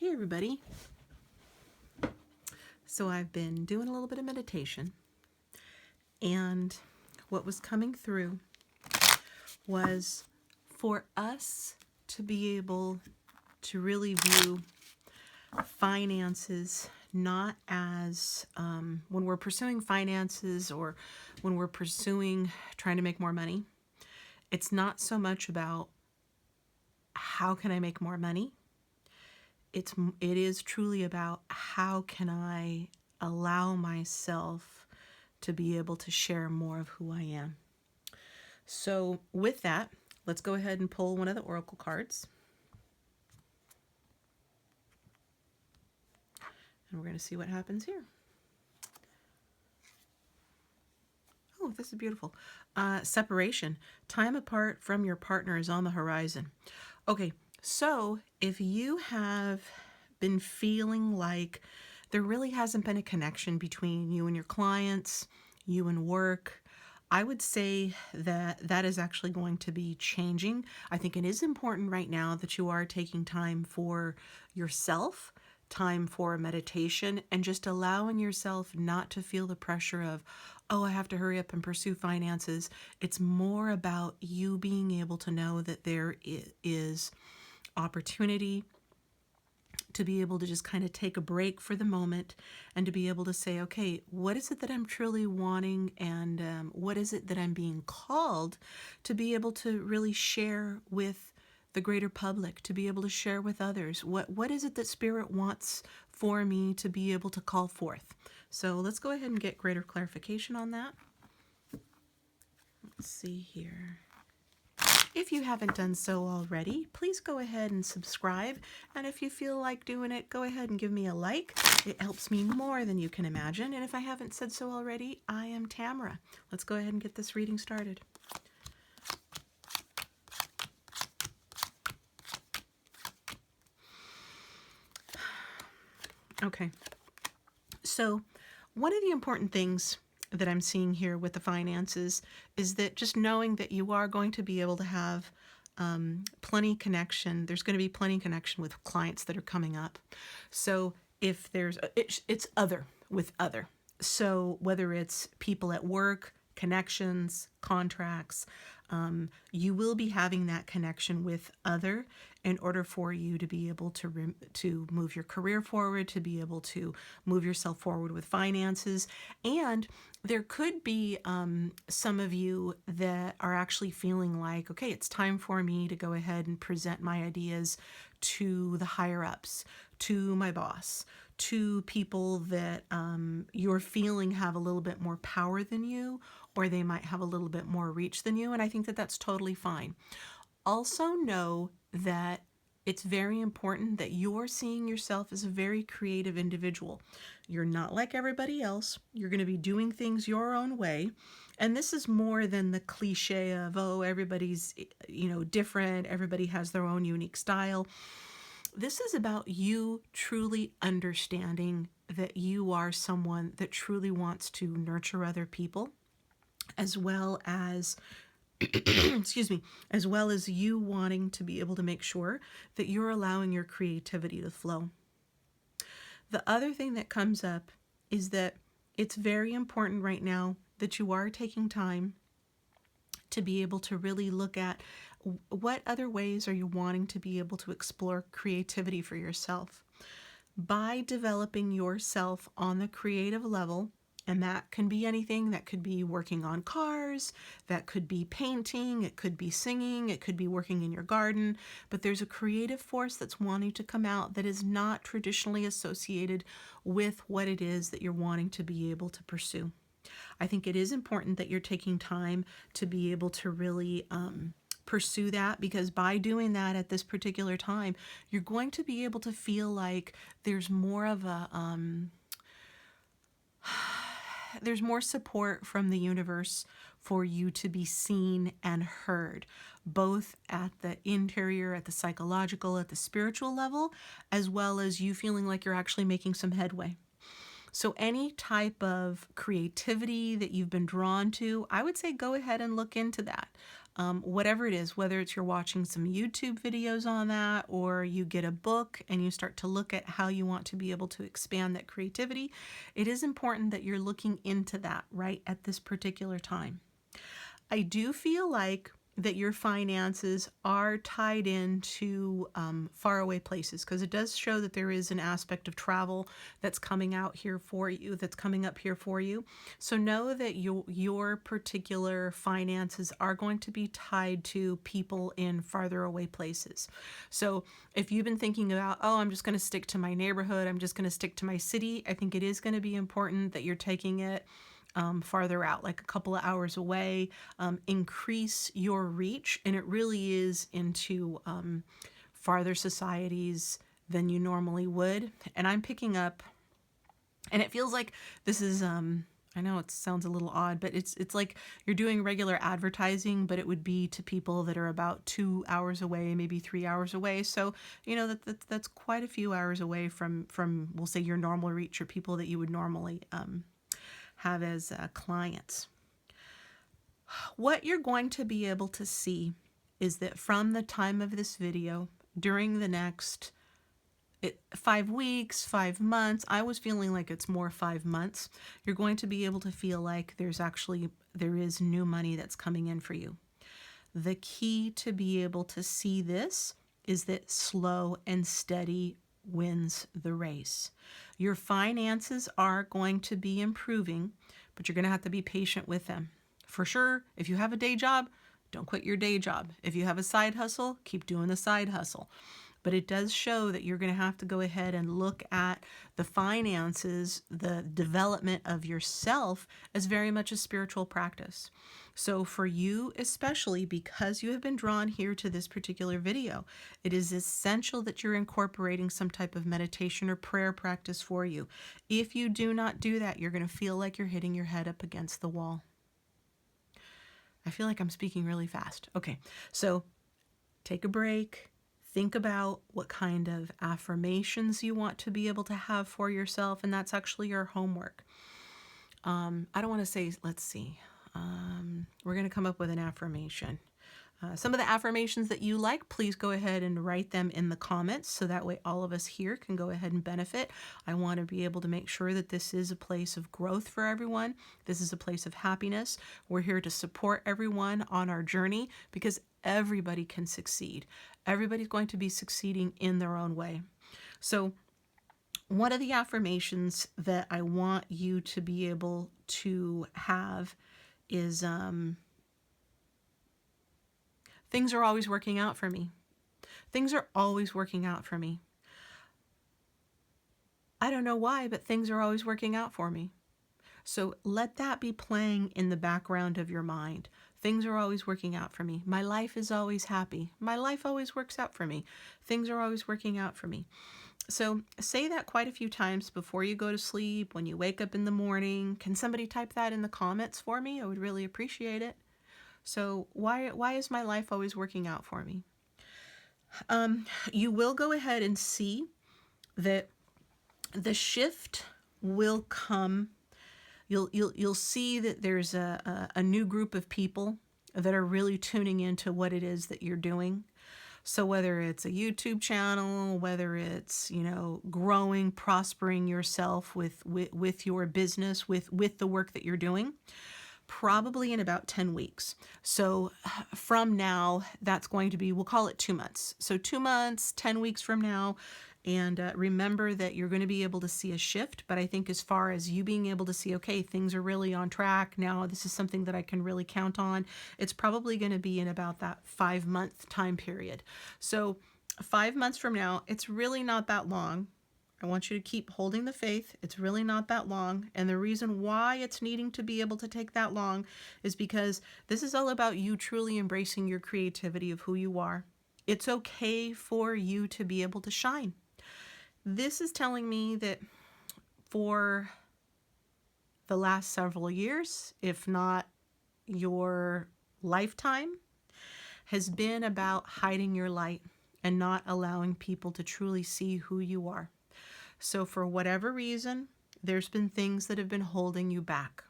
Hey everybody. So I've been doing a little bit of meditation, and what was coming through was for us to be able to really view finances not as when we're pursuing finances or when we're pursuing trying to make more money, it's not so much about how can I make more money. It is truly about how can I allow myself to be able to share more of who I am. So with that, let's go ahead and pull one of the oracle cards. And we're going to see what happens here. Oh, this is beautiful. Separation. Time apart from your partner is on the horizon. Okay, so if you have been feeling like there really hasn't been a connection between you and your clients, you and work, I would say that that is actually going to be changing. I think it is important right now that you are taking time for yourself, time for meditation, and just allowing yourself not to feel the pressure of, oh, I have to hurry up and pursue finances. It's more about you being able to know that there is opportunity to be able to just kind of take a break for the moment and to be able to say, okay, what is it that I'm truly wanting, and what is it that I'm being called to be able to really share with the greater public, to be able to share with others? What is it that Spirit wants for me to be able to call forth? So let's go ahead and get greater clarification on that. Let's see here. If you haven't done so already, please go ahead and subscribe. And if you feel like doing it, go ahead and give me a like. It helps me more than you can imagine. And if I haven't said so already, I am Tamara. Let's go ahead and get this reading started. Okay. So one of the important things that I'm seeing here with the finances is that just knowing that you are going to be able to have plenty connection. There's going to be plenty connection with clients that are coming up. So if there's, it's other with other. So whether it's people at work, connections, contracts, you will be having that connection with other in order for you to be able to move your career forward, to be able to move yourself forward with finances. And there could be some of you that are actually feeling like, okay, it's time for me to go ahead and present my ideas to the higher ups, to my boss, to people that you're feeling have a little bit more power than you, or they might have a little bit more reach than you. And I think that that's totally fine. Also know that it's very important that you're seeing yourself as a very creative individual. You're not like everybody else. You're going to be doing things your own way. And this is more than the cliche of, oh, everybody's, different. Everybody has their own unique style. This is about you truly understanding that you are someone that truly wants to nurture other people, as well as excuse me, as well as you wanting to be able to make sure that you're allowing your creativity to flow. The other thing that comes up is that it's very important right now that you are taking time to be able to really look at what other ways are you wanting to be able to explore creativity for yourself. By developing yourself on the creative level, and that can be anything. That could be working on cars, that could be painting, it could be singing, it could be working in your garden, but there's a creative force that's wanting to come out that is not traditionally associated with what it is that you're wanting to be able to pursue. I think it is important that you're taking time to be able to really pursue that, because by doing that at this particular time, you're going to be able to feel like there's more of a there's more support from the universe for you to be seen and heard, both at the interior, at the psychological, at the spiritual level, as well as you feeling like you're actually making some headway. So any type of creativity that you've been drawn to, I would say go ahead and look into that. whatever it is, whether it's you're watching some YouTube videos on that, or you get a book and you start to look at how you want to be able to expand that creativity, it is important that you're looking into that right at this particular time. I do feel like that your finances are tied into faraway places, because it does show that there is an aspect of travel that's coming out here for you, that's coming up here for you. So know that your particular finances are going to be tied to people in farther away places. So if you've been thinking about, oh, I'm just going to stick to my neighborhood, I'm just going to stick to my city, I think it is going to be important that you're taking it farther out, like a couple of hours away. Increase your reach, and it really is into farther societies than you normally would. And I'm picking up, and it feels like this is I know it sounds a little odd, but it's like you're doing regular advertising, but it would be to people that are about 2 hours away, maybe 3 hours away. So that's quite a few hours away from we'll say your normal reach, or people that you would normally have as clients. What you're going to be able to see is that from the time of this video, during the next 5 weeks, 5 months, I was feeling like it's more 5 months, you're going to be able to feel like there is new money that's coming in for you. The key to be able to see this is that slow and steady wins the race. Your finances are going to be improving, but you're going to have to be patient with them. For sure, if you have a day job, don't quit your day job. If you have a side hustle, keep doing the side hustle. But it does show that you're going to have to go ahead and look at the finances, the development of yourself, as very much a spiritual practice. So for you, especially because you have been drawn here to this particular video, it is essential that you're incorporating some type of meditation or prayer practice for you. If you do not do that, you're going to feel like you're hitting your head up against the wall. I feel like I'm speaking really fast. Okay, so take a break. Think about what kind of affirmations you want to be able to have for yourself, and that's actually your homework. I don't want to say, let's see, we're going to come up with an affirmation. Some of the affirmations that you like, please go ahead and write them in the comments, so that way all of us here can go ahead and benefit. I want to be able to make sure that this is a place of growth for everyone. This is a place of happiness. We're here to support everyone on our journey, because everybody can succeed. Everybody's going to be succeeding in their own way. So one of the affirmations that I want you to be able to have is things are always working out for me. Things are always working out for me. I don't know why, but things are always working out for me. So let that be playing in the background of your mind. Things are always working out for me. My life is always happy. My life always works out for me. Things are always working out for me. So say that quite a few times before you go to sleep, when you wake up in the morning. Can somebody type that in the comments for me? I would really appreciate it. So why is my life always working out for me? You will go ahead and see that the shift will come. You'll see that there's a new group of people that are really tuning into what it is that you're doing. So whether it's a YouTube channel, whether it's, growing, prospering yourself with your business, with the work that you're doing, probably in about 10 weeks. So from now, that's going to be, we'll call it 2 months. So 2 months, 10 weeks from now. And remember that you're going to be able to see a shift. But I think as far as you being able to see, okay, things are really on track now, this is something that I can really count on, it's probably going to be in about that 5-month time period. So 5 months from now, it's really not that long. I want you to keep holding the faith. It's really not that long. And the reason why it's needing to be able to take that long is because this is all about you truly embracing your creativity of who you are. It's okay for you to be able to shine. This is telling me that for the last several years, if not your lifetime, has been about hiding your light and not allowing people to truly see who you are. So for whatever reason, there's been things that have been holding you back.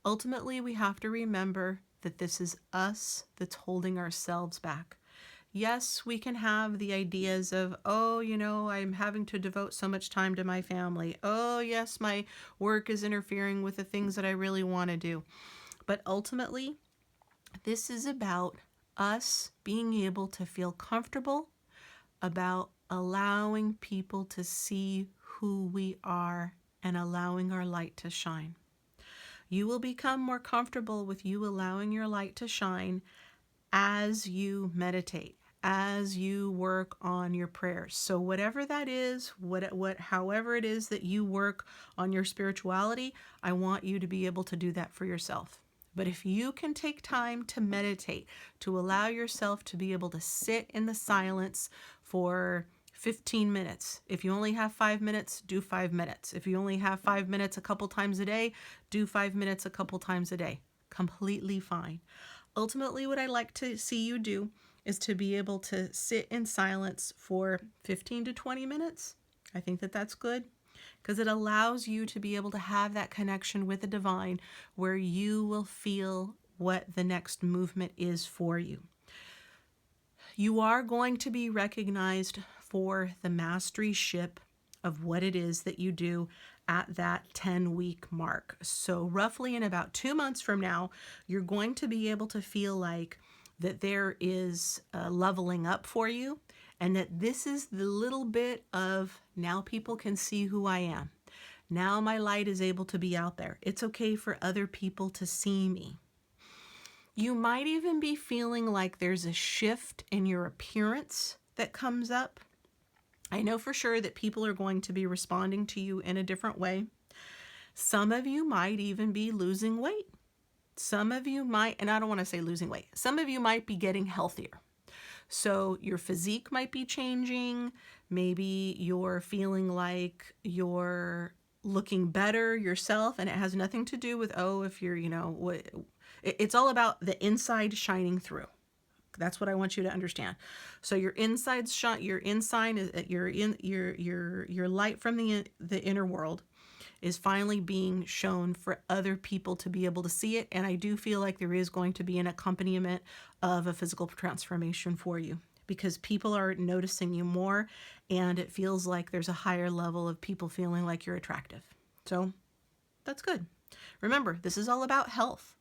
Ultimately, we have to remember that this is us that's holding ourselves back. Yes, we can have the ideas of, oh, I'm having to devote so much time to my family. Oh, yes, my work is interfering with the things that I really want to do. But ultimately, this is about us being able to feel comfortable about allowing people to see who we are and allowing our light to shine. You will become more comfortable with you allowing your light to shine as you meditate, as you work on your prayers. So whatever that is, however it is that you work on your spirituality, I want you to be able to do that for yourself. But if you can take time to meditate, to allow yourself to be able to sit in the silence for 15 minutes. If you only have 5 minutes, do 5 minutes. If you only have 5 minutes a couple times a day, do 5 minutes a couple times a day. Completely fine. Ultimately, what I like to see you do is to be able to sit in silence for 15 to 20 minutes. I think that that's good because it allows you to be able to have that connection with the divine where you will feel what the next movement is for you. You are going to be recognized for the mastery ship of what it is that you do at that 10-week mark. So roughly in about 2 months from now, you're going to be able to feel like that there is a leveling up for you and that this is the little bit of now people can see who I am. Now my light is able to be out there. It's okay for other people to see me. You might even be feeling like there's a shift in your appearance that comes up. I know for sure that people are going to be responding to you in a different way. Some of you might even be losing weight. Some of you might, and I don't want to say losing weight, some of you might be getting healthier. So your physique might be changing. Maybe you're feeling like you're looking better yourself, and it has nothing to do with, if you're, it's all about the inside shining through. That's what I want you to understand. So your insides shine, your inside is your light from the inner world is finally being shown for other people to be able to see it. And I do feel like there is going to be an accompaniment of a physical transformation for you because people are noticing you more and it feels like there's a higher level of people feeling like you're attractive. So that's good. Remember, this is all about health.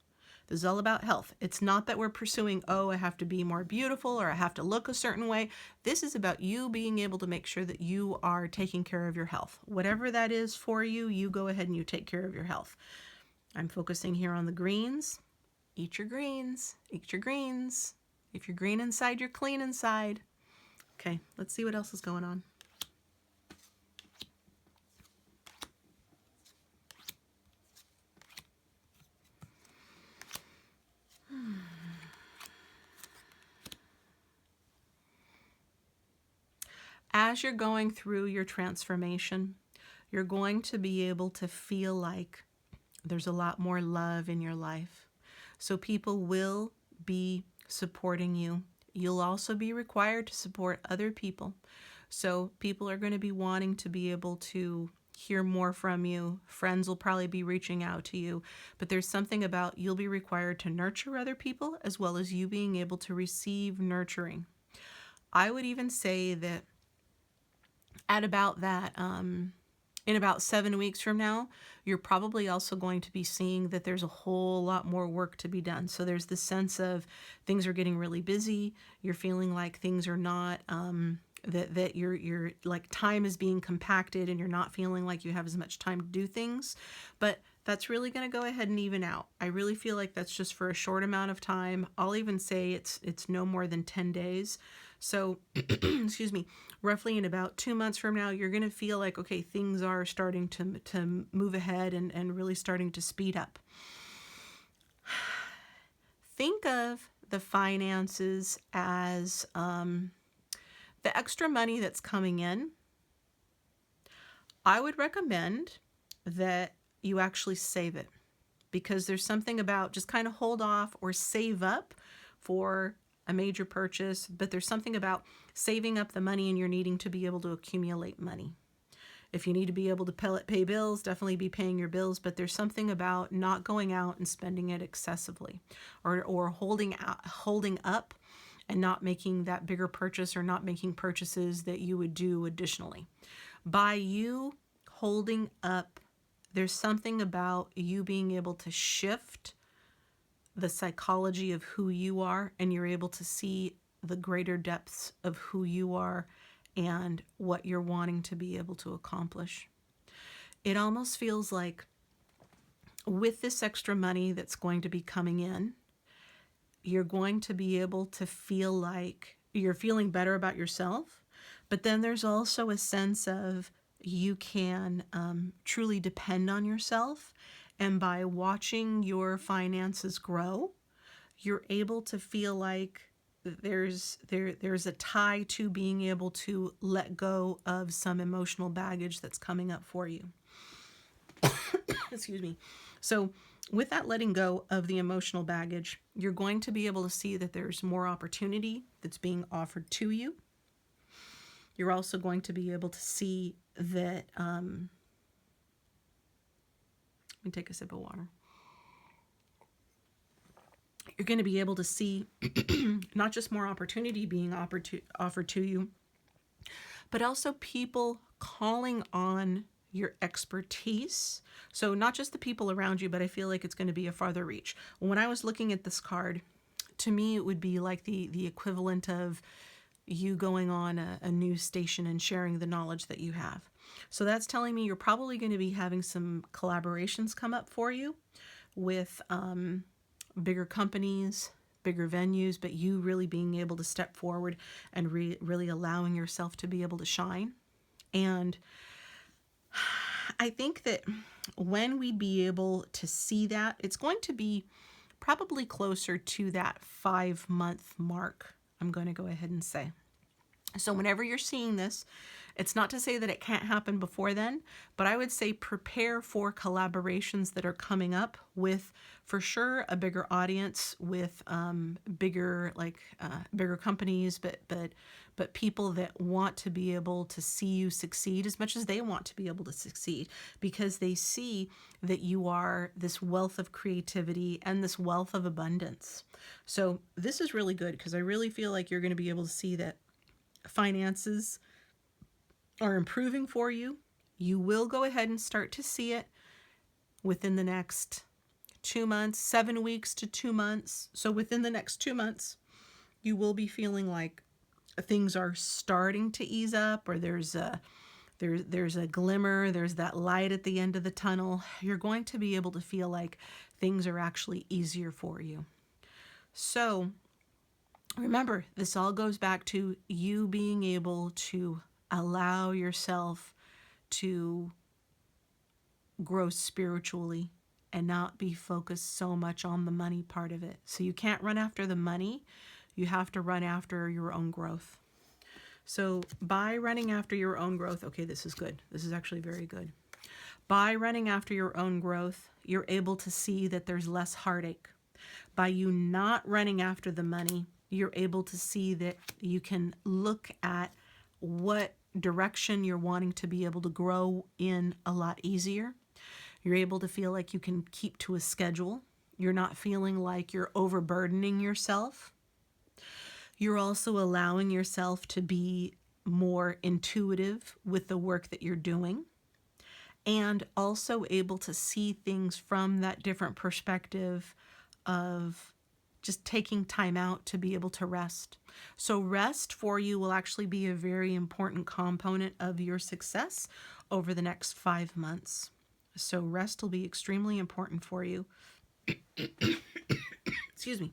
This is all about health. It's not that we're pursuing, I have to be more beautiful or I have to look a certain way. This is about you being able to make sure that you are taking care of your health. Whatever that is for you, you go ahead and you take care of your health. I'm focusing here on the greens. Eat your greens. Eat your greens. If you're green inside, you're clean inside. Okay, let's see what else is going on. As you're going through your transformation, you're going to be able to feel like there's a lot more love in your life. So people will be supporting you. You'll also be required to support other people. So people are going to be wanting to be able to hear more from you. Friends will probably be reaching out to you. But there's something about you'll be required to nurture other people as well as you being able to receive nurturing. I would even say that at about that, in about 7 weeks from now, you're probably also going to be seeing that there's a whole lot more work to be done. So there's this sense of things are getting really busy. You're feeling like things are not, that you're like time is being compacted and you're not feeling like you have as much time to do things. But that's really going to go ahead and even out. I really feel like that's just for a short amount of time. I'll even say it's no more than 10 days. So, excuse me, roughly in about 2 months from now, you're going to feel like, okay, things are starting to move ahead and really starting to speed up. Think of the finances as the extra money that's coming in. I would recommend that you actually save it because there's something about just kind of hold off or save up for a major purchase, but there's something about saving up the money and you're needing to be able to accumulate money. If you need to be able to pay bills, definitely be paying your bills, but there's something about not going out and spending it excessively, or holding up and not making that bigger purchase, or not making purchases that you would do additionally. By you holding up, there's something about you being able to shift the psychology of who you are, and you're able to see the greater depths of who you are and what you're wanting to be able to accomplish. It almost feels like with this extra money that's going to be coming in, you're going to be able to feel like you're feeling better about yourself, but then there's also a sense of you can truly depend on yourself. And by watching your finances grow, you're able to feel like there's a tie to being able to let go of some emotional baggage that's coming up for you. Excuse me. So with that letting go of the emotional baggage, you're going to be able to see that there's more opportunity that's being offered to you. You're also going to be able to see that, let me take a sip of water. You're going to be able to see not just more opportunity being offered to you, but also people calling on your expertise. So not just the people around you, but I feel like it's going to be a farther reach. When I was looking at this card, to me, it would be like the equivalent of you going on a news station and sharing the knowledge that you have. So that's telling me you're probably going to be having some collaborations come up for you with bigger companies, bigger venues, but you really being able to step forward and really allowing yourself to be able to shine. And I think that when we be able to see that, it's going to be probably closer to that 5-month mark, I'm going to go ahead and say. So whenever you're seeing this, it's not to say that it can't happen before then, but I would say prepare for collaborations that are coming up with, for sure, a bigger audience, with bigger companies, but people that want to be able to see you succeed as much as they want to be able to succeed, because they see that you are this wealth of creativity and this wealth of abundance. So this is really good, because I really feel like you're going to be able to see that finances are improving for you. You will go ahead and start to see it within the next 2 months, 7 weeks to 2 months. So within the next 2 months, you will be feeling like things are starting to ease up, or there's a glimmer, there's that light at the end of the tunnel. You're going to be able to feel like things are actually easier for you. So remember, this all goes back to you being able to allow yourself to grow spiritually and not be focused so much on the money part of it. So you can't run after the money. You have to run after your own growth. So by running after your own growth, okay, this is good. This is actually very good. By running after your own growth, you're able to see that there's less heartache. By you not running after the money, you're able to see that you can look at what direction you're wanting to be able to grow in a lot easier. You're able to feel like you can keep to a schedule. You're not feeling like you're overburdening yourself. You're also allowing yourself to be more intuitive with the work that you're doing, and also able to see things from that different perspective of just taking time out to be able to rest. So rest for you will actually be a very important component of your success over the next 5 months. So rest will be extremely important for you. Excuse me.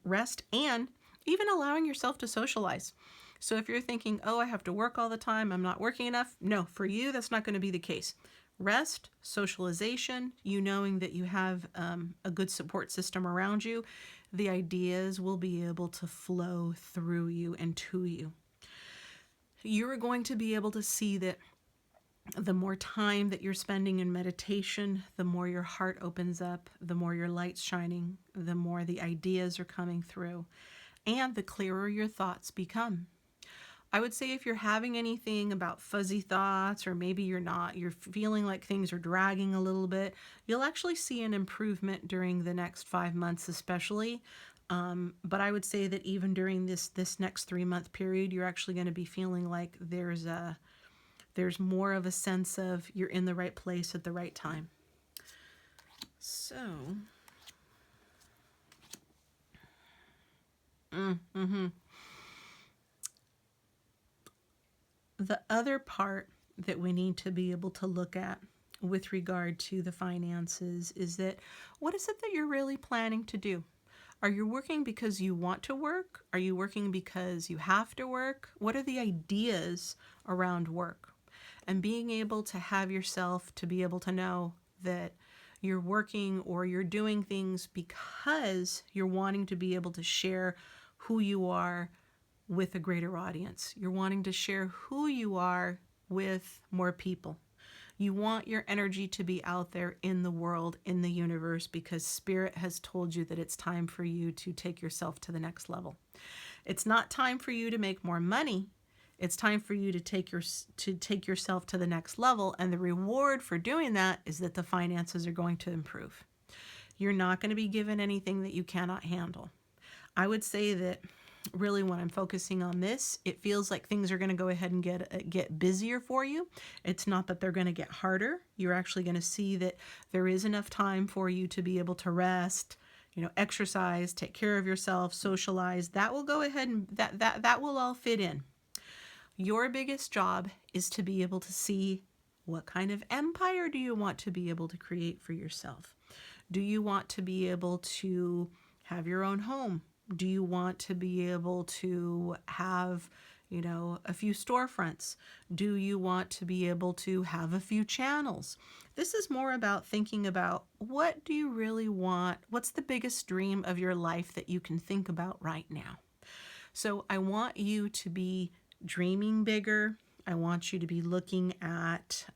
Rest, and even allowing yourself to socialize. So if you're thinking, oh, I have to work all the time, I'm not working enough. No, for you, that's not going to be the case. Rest, socialization, you knowing that you have a good support system around you, the ideas will be able to flow through you and to you. You're going to be able to see that the more time that you're spending in meditation, the more your heart opens up, the more your light's shining, the more the ideas are coming through, and the clearer your thoughts become. I would say if you're having anything about fuzzy thoughts, or maybe you're feeling like things are dragging a little bit, you'll actually see an improvement during the next 5 months, especially. But I would say that even during this next 3 month period, you're actually going to be feeling like there's more of a sense of you're in the right place at the right time. So, the other part that we need to be able to look at with regard to the finances is that what is it that you're really planning to do? Are you working because you want to work? Are you working because you have to work? What are the ideas around work? And being able to have yourself to be able to know that you're working or you're doing things because you're wanting to be able to share who you are with a greater audience. You're wanting to share who you are with more people. You want your energy to be out there in the world, in the universe, because Spirit has told you that it's time for you to take yourself to the next level. It's not time for you to make more money. It's time for you to take yourself to the next level, and the reward for doing that is that the finances are going to improve. You're not going to be given anything that you cannot handle. I would say that really when I'm focusing on this, it feels like things are going to go ahead and get busier for you. It's not that they're going to get harder. You're actually going to see that there is enough time for you to be able to rest, exercise, take care of yourself, socialize. That will go ahead and that will all fit in. Your biggest job is to be able to see what kind of empire do you want to be able to create for yourself. Do you want to be able to have your own home? Do you want to be able to have, a few storefronts? Do you want to be able to have a few channels? This is more about thinking about what do you really want? What's the biggest dream of your life that you can think about right now? So I want you to be dreaming bigger. I want you to be looking at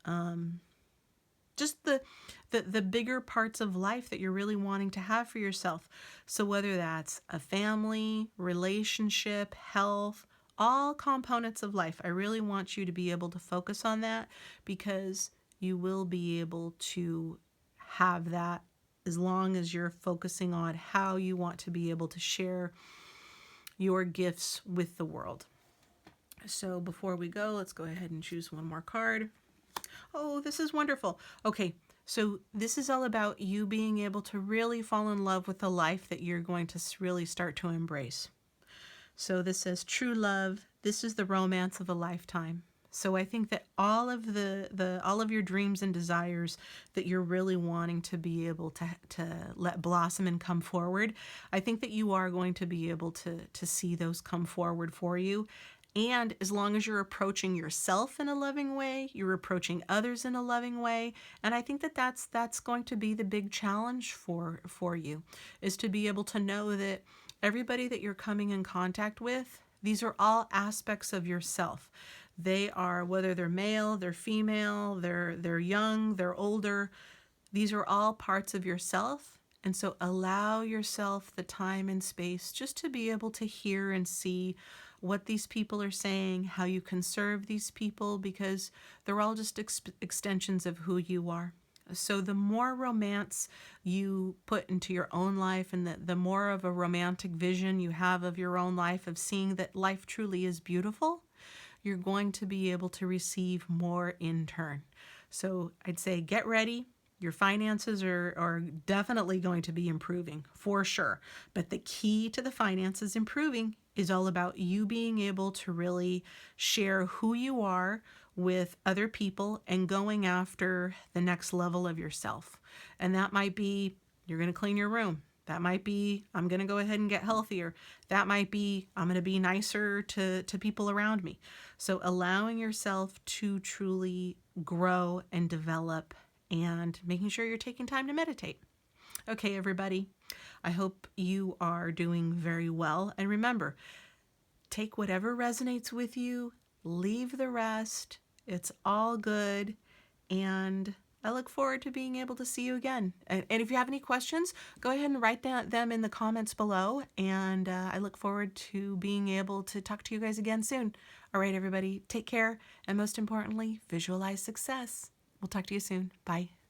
just the bigger parts of life that you're really wanting to have for yourself. So whether that's a family, relationship, health, all components of life, I really want you to be able to focus on that, because you will be able to have that as long as you're focusing on how you want to be able to share your gifts with the world. So before we go, let's go ahead and choose one more card. Oh, this is wonderful. Okay, so this is all about you being able to really fall in love with the life that you're going to really start to embrace. So this says true love. This is the romance of a lifetime. So I think that all of your dreams and desires that you're really wanting to be able to let blossom and come forward, I think that you are going to be able to see those come forward for you. And as long as you're approaching yourself in a loving way, you're approaching others in a loving way. And I think that that's going to be the big challenge for you, is to be able to know that everybody that you're coming in contact with, these are all aspects of yourself. They are, whether they're male, they're female, they're young, they're older. These are all parts of yourself. And so allow yourself the time and space just to be able to hear and see what these people are saying, how you can serve these people, because they're all just extensions of who you are. So the more romance you put into your own life, and the more of a romantic vision you have of your own life, of seeing that life truly is beautiful, you're going to be able to receive more in turn. So I'd say get ready. Your finances are definitely going to be improving, for sure. But the key to the finances improving is all about you being able to really share who you are with other people and going after the next level of yourself. And that might be you're going to clean your room. That might be I'm going to go ahead and get healthier. That might be I'm going to be nicer to people around me. So allowing yourself to truly grow and develop, and making sure you're taking time to meditate. Okay, everybody, I hope you are doing very well. And remember, take whatever resonates with you, leave the rest. It's all good. And I look forward to being able to see you again. And if you have any questions, go ahead and write them in the comments below. And I look forward to being able to talk to you guys again soon. All right, everybody, take care. And most importantly, visualize success. We'll talk to you soon. Bye.